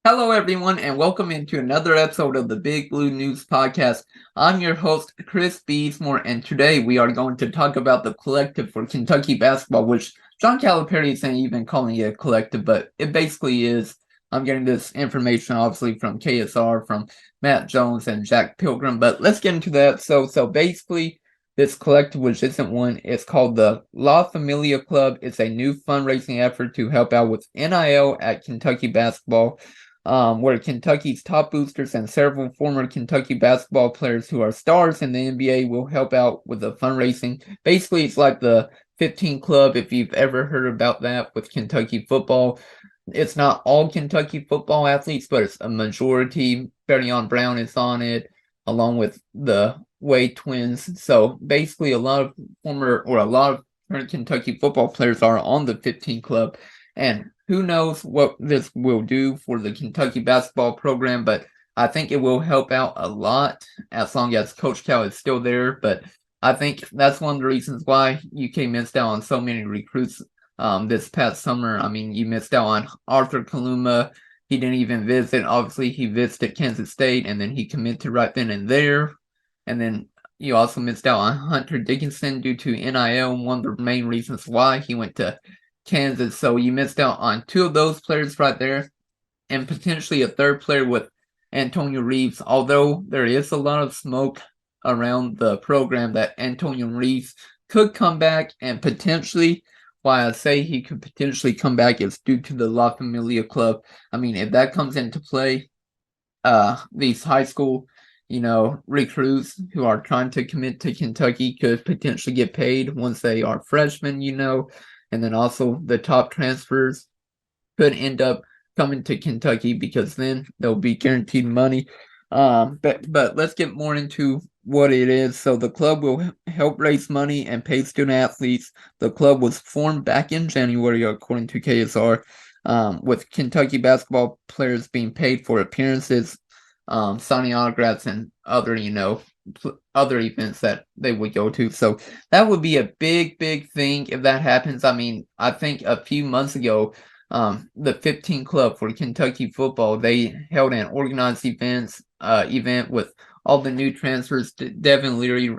Hello, everyone, and welcome into another episode of the Big Blue News Podcast. I'm your host, Chris Beesmore, and today we are going to talk about the collective for Kentucky basketball, which John Calipari isn't even calling it a collective, but it basically is. I'm getting this information, obviously, from KSR, from Matt Jones, and Jack Pilgrim, but let's get into that. So basically, this collective, which isn't one, it's called the LaFamilia Club. It's a new fundraising effort to help out with NIL at Kentucky basketball, where Kentucky's top boosters and several former Kentucky basketball players who are stars in the NBA will help out with the fundraising. Basically, it's like the 15 Club, if you've ever heard about that with Kentucky football. It's not all Kentucky football athletes, but it's a majority. Ferion Brown is on it, along with the Wade twins. So basically, a lot of current Kentucky football players are on the 15 Club. And who knows what this will do for the Kentucky basketball program, but I think it will help out a lot as long as Coach Cal is still there. But I think that's one of the reasons why UK missed out on so many recruits this past summer. I mean, you missed out on Arthur Kaluma. He didn't even visit. Obviously, he visited Kansas State, and then he committed right then and there. And then you also missed out on Hunter Dickinson due to NIL, one of the main reasons why he went to Kansas. So you missed out on two of those players right there, and potentially a third player with Antonio Reeves. Although there is a lot of smoke around the program that Antonio Reeves could come back, and potentially, why I say he could potentially come back is due to the La Familia Club. I mean, if that comes into play, these high school, recruits who are trying to commit to Kentucky could potentially get paid once they are freshmen, and then also the top transfers could end up coming to Kentucky because then they'll be guaranteed money. But let's get more into what it is. So the club will help raise money and pay student athletes. The club was formed back in January, according to KSR, with Kentucky basketball players being paid for appearances, signing autographs, and other events that they would go to. So that would be a big, big thing if that happens. I mean, I think a few months ago, the 15 Club for Kentucky football, they held an organized event with all the new transfers, Devin Leary,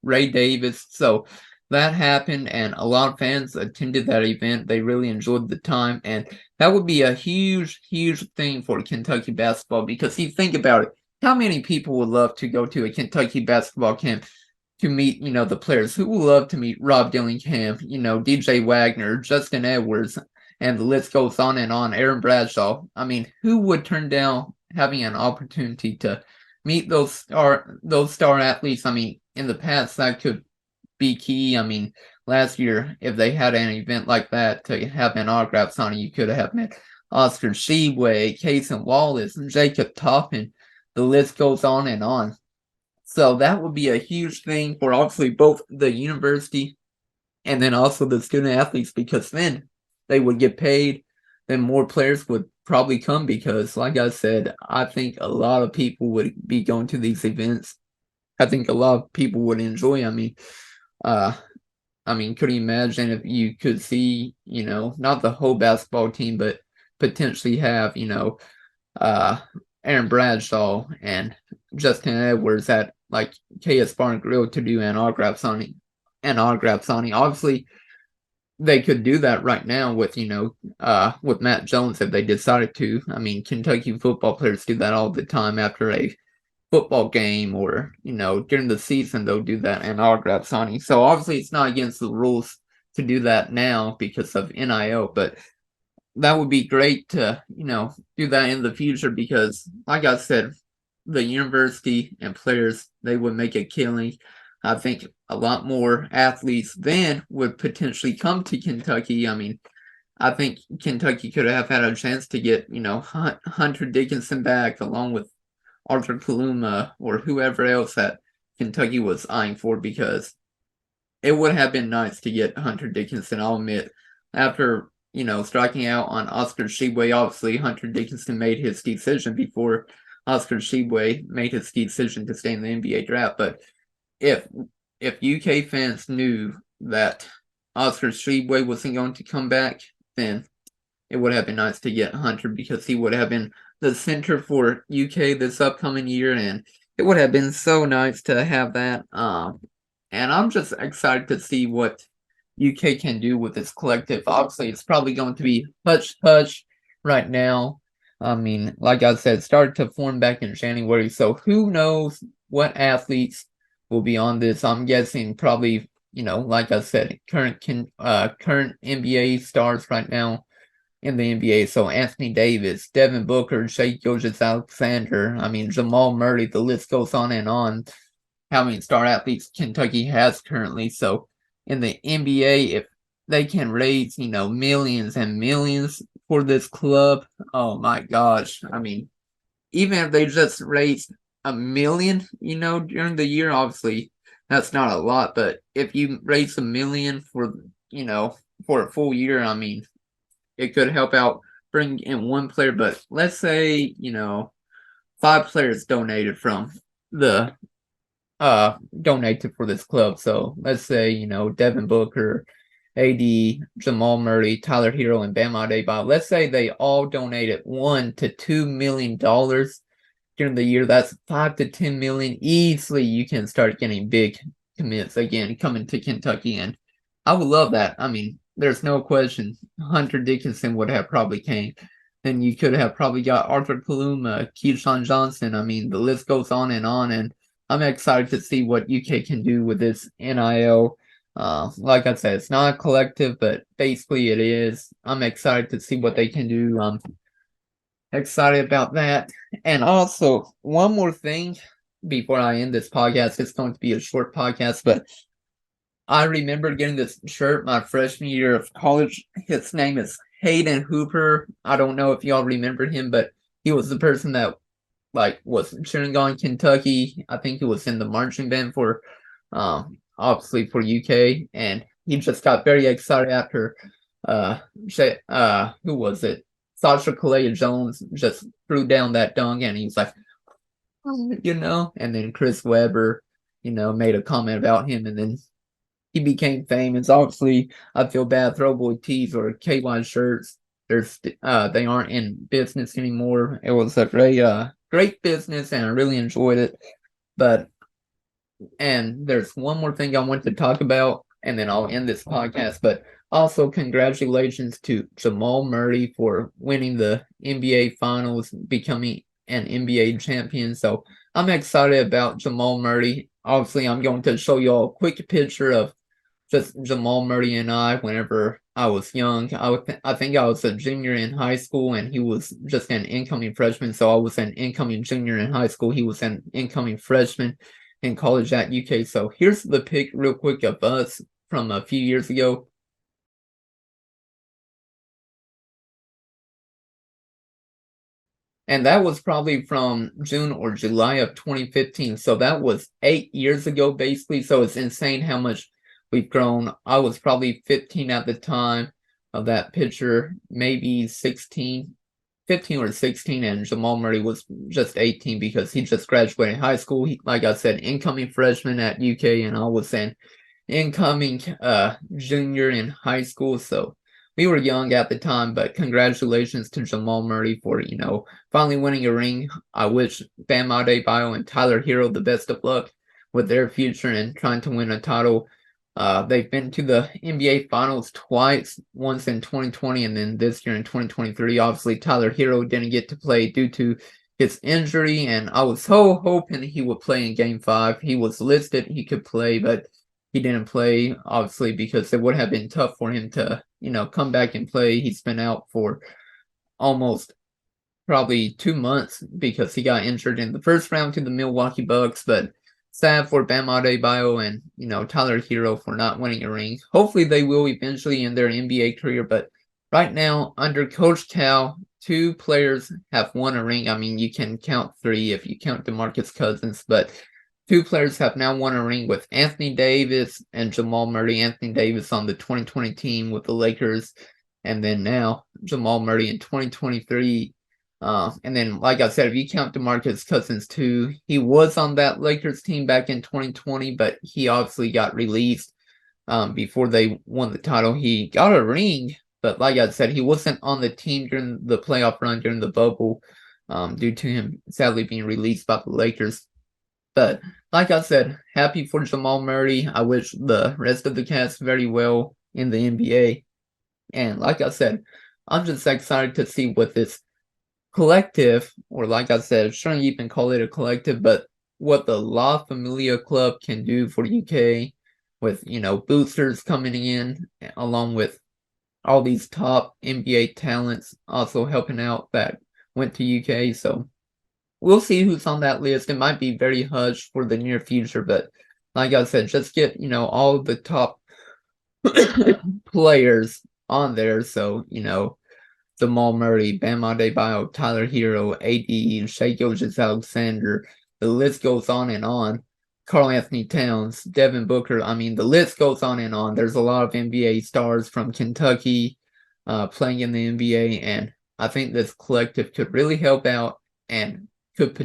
Ray Davis. So that happened, and a lot of fans attended that event. They really enjoyed the time, and that would be a huge, huge thing for Kentucky basketball because you think about it, how many people would love to go to a Kentucky basketball camp to meet, the players? Who would love to meet Rob Dillingham, DJ Wagner, Justin Edwards, and the list goes on and on, Aaron Bradshaw. I mean, who would turn down having an opportunity to meet those star athletes? I mean, in the past, that could be key. I mean, last year, if they had an event like that to have an autograph signing, you could have met Oscar Tshiebwe, Cason Wallace, and Jacob Toppin. The list goes on and on. So that would be a huge thing for obviously both the university and then also the student athletes because then they would get paid. Then more players would probably come because, like I said, I think a lot of people would be going to these events. I think a lot of people would enjoy. Uh, could you imagine if you could see, not the whole basketball team, but potentially have, uh, Aaron Bradshaw and Justin Edwards at like KS Bar and Grill to do an autograph signing. Obviously, they could do that right now with with Matt Jones if they decided to. I mean, Kentucky football players do that all the time after a football game or during the season they'll do that and autograph signing. So obviously it's not against the rules to do that now because of NIL, but that would be great to do that in the future because, like I said, the university and players, they would make a killing. I think a lot more athletes then would potentially come to Kentucky. I mean, I think Kentucky could have had a chance to get Hunter Dickinson back along with Arthur Kaluma or whoever else that Kentucky was eyeing for because it would have been nice to get Hunter Dickinson, I'll admit. After, striking out on Oscar Tshiebwe, obviously Hunter Dickinson made his decision before Oscar Tshiebwe made his decision to stay in the NBA draft. But if UK fans knew that Oscar Tshiebwe wasn't going to come back, then it would have been nice to get Hunter because he would have been the center for UK this upcoming year, and it would have been so nice to have that. And I'm just excited to see what UK can do with this collective. Obviously, it's probably going to be hush hush right now. I mean, like I said, started to form back in January, so who knows what athletes will be on this. I'm guessing probably, like I said, current NBA stars right now in the NBA. So Anthony Davis, Devin Booker, Shai Gilgeous-Alexander, I mean Jamal Murray, the list goes on and on. How many star athletes Kentucky has currently. So in the NBA, if they can raise, millions and millions for this club, oh my gosh. I mean, even if they just raised $1 million, during the year, obviously that's not a lot, but if you raise $1 million for a full year, I mean, it could help out bring in one player, but let's say, 5 players donated from the donated for this club. So let's say, Devin Booker, AD, Jamal Murray, Tyler Hero, and Bam Adebayo. Let's say they all donated $1 to $2 million during the year. That's 5 to 10 million. Easily you can start getting big commits again coming to Kentucky, and I would love that. I mean, there's no question Hunter Dickinson would have probably came. Then you could have probably got Arthur Paluma, Keyshawn Johnson. I mean, the list goes on, and I'm excited to see what UK can do with this NIL. Like I said, it's not a collective, but basically it is. I'm excited to see what they can do. I'm excited about that. And also, one more thing before I end this podcast. It's going to be a short podcast, but I remember getting this shirt my freshman year of college. His name is Hayden Hooper. I don't know if y'all remember him, but he was the person that was cheering on Kentucky. I think he was in the marching band for obviously for UK, and he just got very excited after who was it? Sasha Kalea Jones just threw down that dunk, and he was like, and then Chris Webber, made a comment about him, and then he became famous. Obviously, I feel bad. Throwboy tees or KY shirts, they aren't in business anymore. It was a great business, and I really enjoyed it. And there's one more thing I want to talk about, and then I'll end this podcast. But also, congratulations to Jamal Murray for winning the NBA Finals, becoming an NBA champion. So I'm excited about Jamal Murray. Obviously, I'm going to show you all a quick picture of just Jamal Murray and I whenever I was young. I think I was a junior in high school, and he was just an incoming freshman. So I was an incoming junior in high school. He was an incoming freshman in college at UK. So here's the pic real quick of us from a few years ago. And that was probably from June or July of 2015. So that was 8 years ago, basically. So it's insane how much we've grown. I was probably 15 at the time of that picture, maybe 15 or 16, and Jamal Murray was just 18 because he just graduated high school. Like I said, incoming freshman at UK, and I was an incoming junior in high school. So we were young at the time, but congratulations to Jamal Murray for, finally winning a ring. I wish Bam Adebayo and Tyler Hero the best of luck with their future and trying to win a title. They've been to the NBA Finals twice, once in 2020 and then this year in 2023. Obviously, Tyler Hero didn't get to play due to his injury, and I was so hoping he would play in Game 5. He was listed, he could play, but he didn't play, obviously, because it would have been tough for him to, come back and play. He's been out for almost probably 2 months because he got injured in the first round to the Milwaukee Bucks, but sad for Bam Adebayo and, Tyler Hero for not winning a ring. Hopefully they will eventually in their NBA career, but right now, under Coach Cal, 2 players have won a ring. I mean, you can count 3 if you count DeMarcus Cousins, but 2 players have now won a ring with Anthony Davis and Jamal Murray. Anthony Davis on the 2020 team with the Lakers, and then now Jamal Murray in 2023. And then, like I said, if you count DeMarcus Cousins too, he was on that Lakers team back in 2020, but he obviously got released before they won the title. He got a ring But like I said, he wasn't on the team during the playoff run during the bubble, due to him sadly being released by the Lakers. But like I said, happy for Jamal Murray. I wish the rest of the cast very well in the NBA. And like I said, I'm just excited to see what this collective, or like I said, shouldn't even call it a collective, but what the LaFamilia Club can do for the UK with, boosters coming in along with all these top NBA talents also helping out that went to UK. So we'll see who's on that list. It might be very hush for the near future, but like I said, just get, all of the top players on there. So, Jamal Murray, Bam Adebayo, Tyler Hero, AD, Shai Gilgeous-Alexander. The list goes on and on. Karl Anthony Towns, Devin Booker. I mean, the list goes on and on. There's a lot of NBA stars from Kentucky playing in the NBA, and I think this collective could really help out, and we could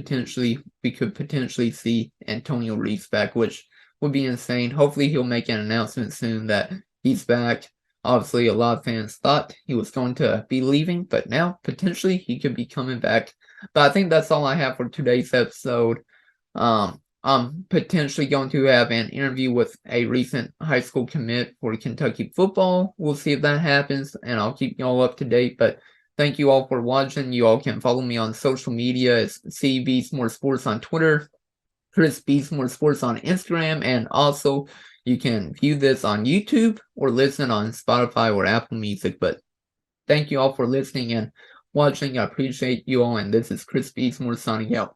potentially see Antonio Reeves back, which would be insane. Hopefully, he'll make an announcement soon that he's back. Obviously, a lot of fans thought he was going to be leaving, but now potentially he could be coming back. But I think that's all I have for today's episode. I'm potentially going to have an interview with a recent high school commit for Kentucky football. We'll see if that happens, and I'll keep you all up to date. But thank you all for watching. You all can follow me on social media. It's CB More Sports on Twitter, Chris Beats More Sports on Instagram, and also you can view this on YouTube or listen on Spotify or Apple Music. But thank you all for listening and watching. I appreciate you all, and this is Chris Beats More signing out.